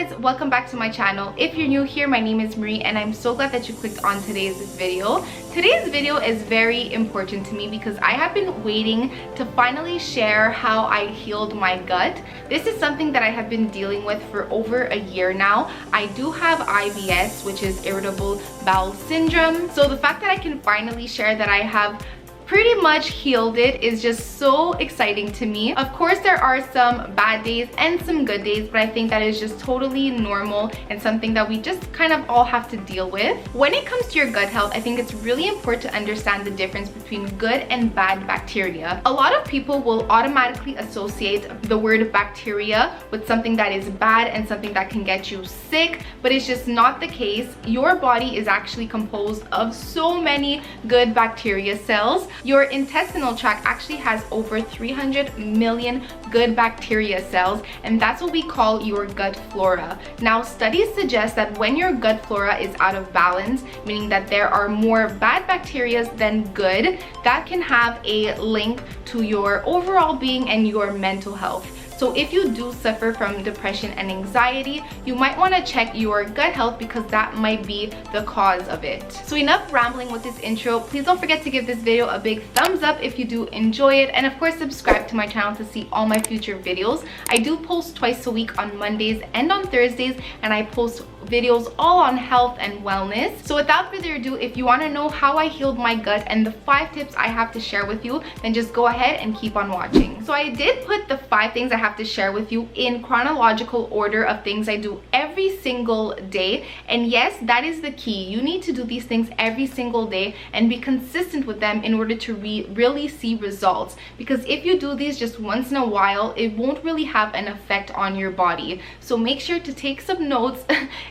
guys, welcome back to my channel. If you're new here, my name is Marie and I'm so glad that you clicked on today's video. Today's video is very important to me because I have been waiting to finally share how I healed my gut. This is something that I have been dealing with for over a year now. I do have IBS, which is irritable bowel syndrome. So the fact that I can finally share that I have pretty much healed it is just so exciting to me. Of course, there are some bad days and some good days, but I think that is just totally normal and something that we just kind of all have to deal with. When it comes to your gut health, I think it's really important to understand the difference between good and bad bacteria. A lot of people will automatically associate the word bacteria with something that is bad and something that can get you sick, but it's just not the case. Your body is actually composed of so many good bacteria cells. Your intestinal tract actually has over 300 million good bacteria cells, and that's what we call your gut flora. Now, studies suggest that when your gut flora is out of balance, meaning that there are more bad bacteria than good, that can have a link to your overall being and your mental health. So if you do suffer from depression and anxiety, you might want to check your gut health because that might be the cause of it. So enough rambling with this intro. Please don't forget to give this video a big thumbs up if you do enjoy it, and of course subscribe to my channel to see all my future videos. I do post twice a week on Mondays and on Thursdays, and I post videos all on health and wellness. So without further ado, if you want to know how I healed my gut and the 5 tips I have to share with you, then just go ahead and keep on watching. So I did put the 5 things I have to share with you in chronological order of things I do every single day. And yes, that is the key. You need to do these things every single day and be consistent with them in order to really see results. Because if you do these just once in a while, it won't really have an effect on your body. So make sure to take some notes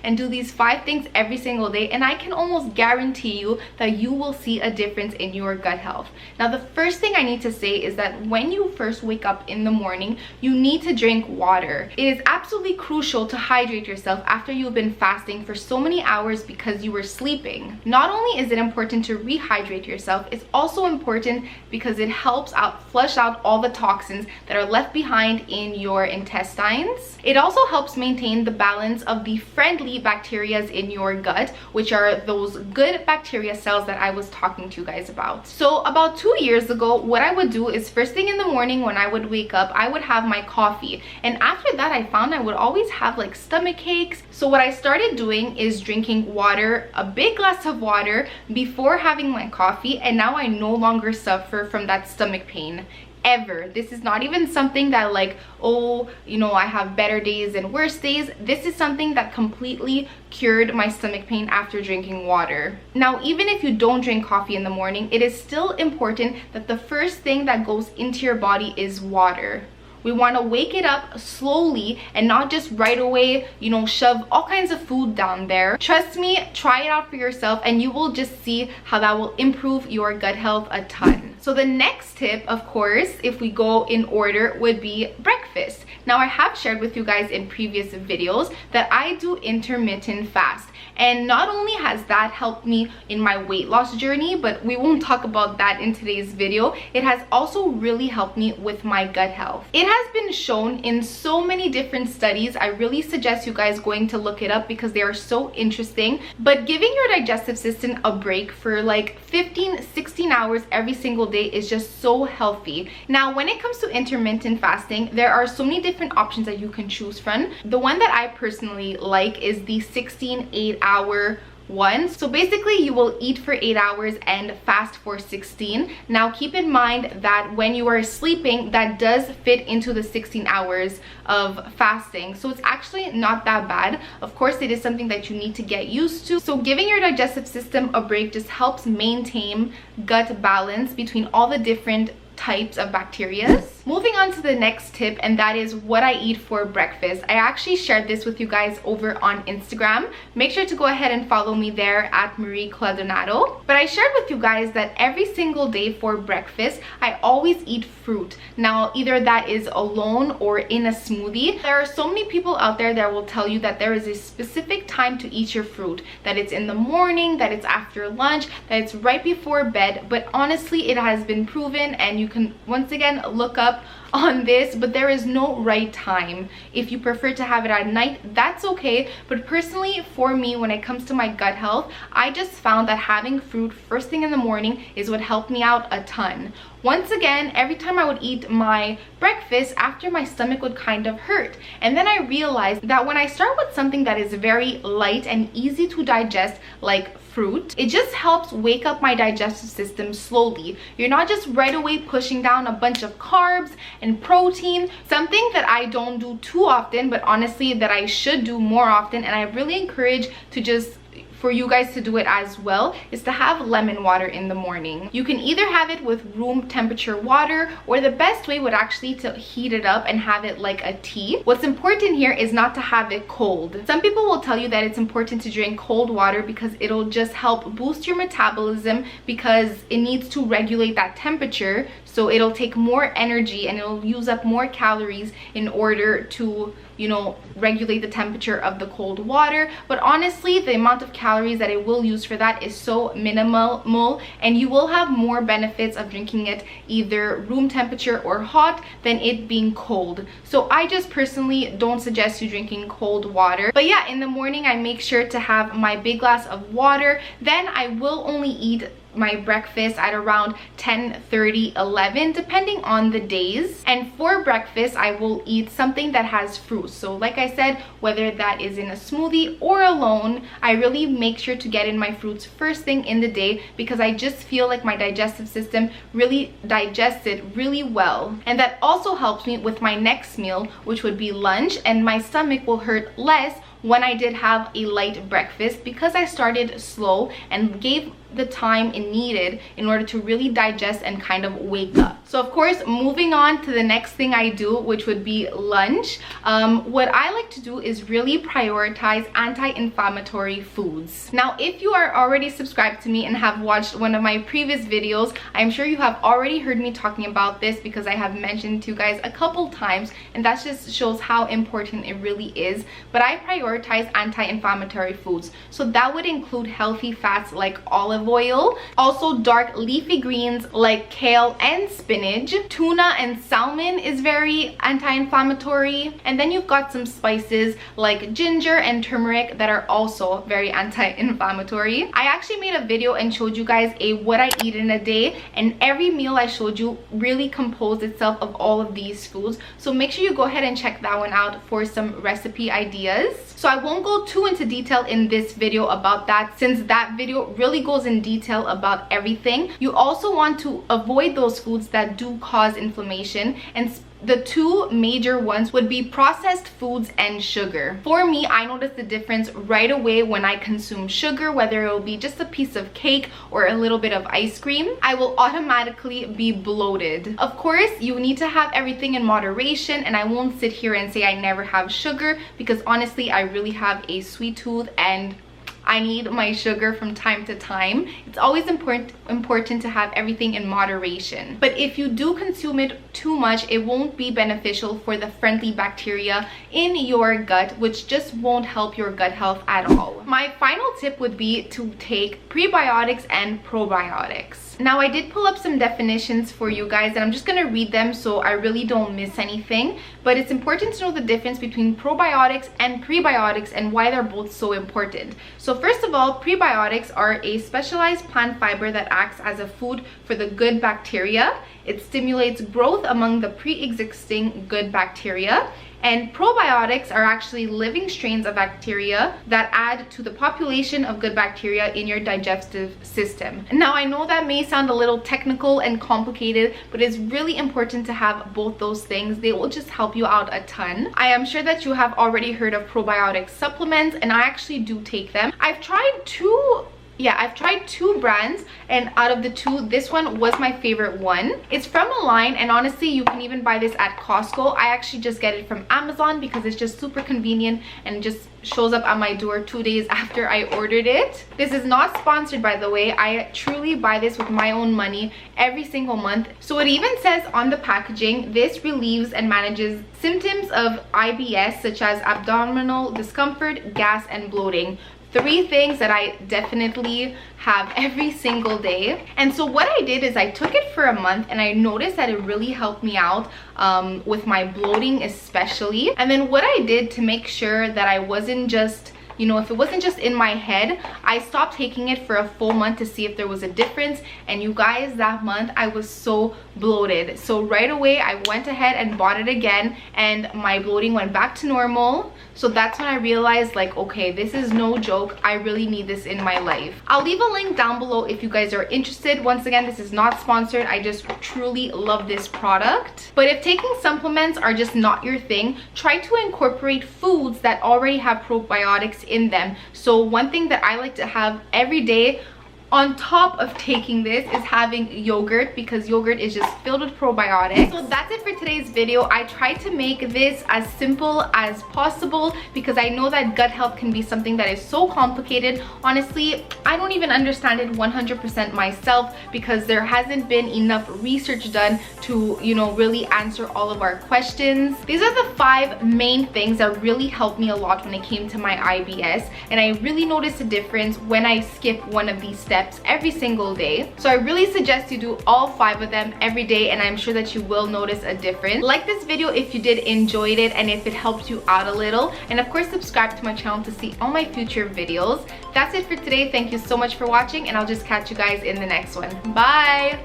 and do these 5 things every single day, and I can almost guarantee you that you will see a difference in your gut health. Now, the first thing I need to say is that when you first wake up in the morning, you need to drink water. It is absolutely crucial to hydrate yourself after you've been fasting for so many hours because you were sleeping. Not only is it important to rehydrate yourself, it's also important because it helps flush out all the toxins that are left behind in your intestines. It also helps maintain the balance of the friendly bacteria in your gut, which are those good bacteria cells that I was talking to you guys about. So about 2 years ago, what I would do is first thing in the morning when I would wake up, I would have my coffee, and after that I found I would always have like stomach aches. So what I started doing is drinking water, a big glass of water before having my coffee, and now I no longer suffer from that stomach pain ever. This is not even something that like, oh, you know, I have better days and worse days. This is something that completely cured my stomach pain after drinking water. Now, even if you don't drink coffee in the morning, it is still important that the first thing that goes into your body is water. We want to wake it up slowly and not just right away, you know, shove all kinds of food down there. Trust me, try it out for yourself and you will just see how that will improve your gut health a ton. So the next tip, of course, if we go in order, would be breakfast. Now, I have shared with you guys in previous videos that I do intermittent fast. And not only has that helped me in my weight loss journey, but we won't talk about that in today's video, it has also really helped me with my gut health. It has been shown in so many different studies. I really suggest you guys going to look it up because they are so interesting. But giving your digestive system a break for like 15-16 hours every single day is just so healthy. Now, when it comes to intermittent fasting, there are so many different options that you can choose from. The one that I personally like is the 16 8-hour one. So basically you will eat for 8 hours and fast for 16. Now keep in mind that when you are sleeping, that does fit into the 16 hours of fasting, so it's actually not that bad. Of course, it is something that you need to get used to. So giving your digestive system a break just helps maintain gut balance between all the different types of bacteria. Moving on to the next tip, and that is what I eat for breakfast. I actually shared this with you guys over on Instagram. Make sure to go ahead and follow me there at Marie Cladonato. But I shared with you guys that every single day for breakfast, I always eat fruit. Now, either that is alone or in a smoothie. There are so many people out there that will tell you that there is a specific time to eat your fruit, that it's in the morning, that it's after lunch, that it's right before bed. But honestly, it has been proven, and you can once again look up on this, but there is no right time. If you prefer to have it at night, that's okay. But personally, for me, when it comes to my gut health, I just found that having fruit first thing in the morning is what helped me out a ton. Once again, every time I would eat my breakfast, after my stomach would kind of hurt. And then I realized that when I start with something that is very light and easy to digest, like fruit, it just helps wake up my digestive system slowly. You're not just right away pushing down a bunch of carbs and protein, something that I don't do too often, but honestly that I should do more often, and I really encourage to just for you guys to do it as well, is to have lemon water in the morning. You can either have it with room temperature water, or the best way would actually to heat it up and have it like a tea. What's important here is not to have it cold. Some people will tell you that it's important to drink cold water because it'll just help boost your metabolism, because it needs to regulate that temperature, so it'll take more energy and it'll use up more calories in order to, you know, regulate the temperature of the cold water. But honestly, the amount of calories that it will use for that is so minimal, and you will have more benefits of drinking it either room temperature or hot than it being cold. So I just personally don't suggest you drinking cold water. But yeah, in the morning I make sure to have my big glass of water. Then I will only eat my breakfast at around 10:30, 11, depending on the days. And for breakfast, I will eat something that has fruit. So like I said, whether that is in a smoothie or alone, I really make sure to get in my fruits first thing in the day, because I just feel like my digestive system really digests it really well. And that also helps me with my next meal, which would be lunch, and my stomach will hurt less when I did have a light breakfast, because I started slow and gave the time it needed in order to really digest and kind of wake up. So of course, moving on to the next thing I do, which would be lunch, what I like to do is really prioritize anti-inflammatory foods. Now, if you are already subscribed to me and have watched one of my previous videos, I'm sure you have already heard me talking about this, because I have mentioned to you guys a couple times, and that just shows how important it really is. But I prioritize anti-inflammatory foods, so that would include healthy fats like olive oil, also dark leafy greens like kale and spinach. Tuna and salmon is very anti-inflammatory, and then you've got some spices like ginger and turmeric that are also very anti-inflammatory. I actually made a video and showed you guys what I eat in a day, and every meal I showed you really composed itself of all of these foods, so make sure you go ahead and check that one out for some recipe ideas. So I won't go too into detail in this video about that, since that video really goes in detail about everything. You also want to avoid those foods that do cause inflammation, and the two major ones would be processed foods and sugar. For me, I notice the difference right away when I consume sugar, whether it will be just a piece of cake or a little bit of ice cream. I will automatically be bloated. Of course, you need to have everything in moderation, and I won't sit here and say I never have sugar, because honestly, I really have a sweet tooth and I need my sugar from time to time. It's always important to have everything in moderation. But if you do consume it too much, it won't be beneficial for the friendly bacteria in your gut, which just won't help your gut health at all. My final tip would be to take prebiotics and probiotics. Now, I did pull up some definitions for you guys, and I'm just going to read them so I really don't miss anything. But it's important to know the difference between probiotics and prebiotics and why they're both so important. So first of all, prebiotics are a specialized plant fiber that acts as a food for the good bacteria. It stimulates growth among the pre-existing good bacteria. And probiotics are actually living strains of bacteria that add to the population of good bacteria in your digestive system. Now, I know that may sound a little technical and complicated, but it's really important to have both those things. They will just help you out a ton. I am sure that you have already heard of probiotic supplements, and I actually do take them. I've tried two brands, and out of the two, this one was my favorite one. It's from a line, and honestly, you can even buy this at Costco. I actually just get it from Amazon because it's just super convenient and it just shows up at my door 2 days after I ordered it. This is not sponsored, by the way. I truly buy this with my own money every single month. So it even says on the packaging, this relieves and manages symptoms of IBS, such as abdominal discomfort, gas, and bloating. 3 things that I definitely have every single day. And so what I did is I took it for a month, and I noticed that it really helped me out with my bloating especially. And then what I did to make sure that I wasn't just, you know, if it wasn't just in my head, I stopped taking it for a full month to see if there was a difference. And you guys, that month I was so bloated. So right away I went ahead and bought it again, and my bloating went back to normal. So that's when I realized, like, okay, this is no joke. I really need this in my life. I'll leave a link down below if you guys are interested. Once again, this is not sponsored. I just truly love this product. But if taking supplements are just not your thing, try to incorporate foods that already have probiotics in them. So one thing that I like to have every day on top of taking this is having yogurt, because yogurt is just filled with probiotics. So that's it for today's video. I tried to make this as simple as possible because I know that gut health can be something that is so complicated. Honestly, I don't even understand it 100% myself, because there hasn't been enough research done to, you know, really answer all of our questions. These are the 5 main things that really helped me a lot when it came to my IBS, and I really noticed a difference when I skip one of these steps every single day. So I really suggest you do all 5 of them every day, and I'm sure that you will notice a difference. Like this video if you did enjoy it and if it helped you out a little, and of course subscribe to my channel to see all my future videos. That's it for today. Thank you so much for watching, and I'll just catch you guys in the next one. Bye.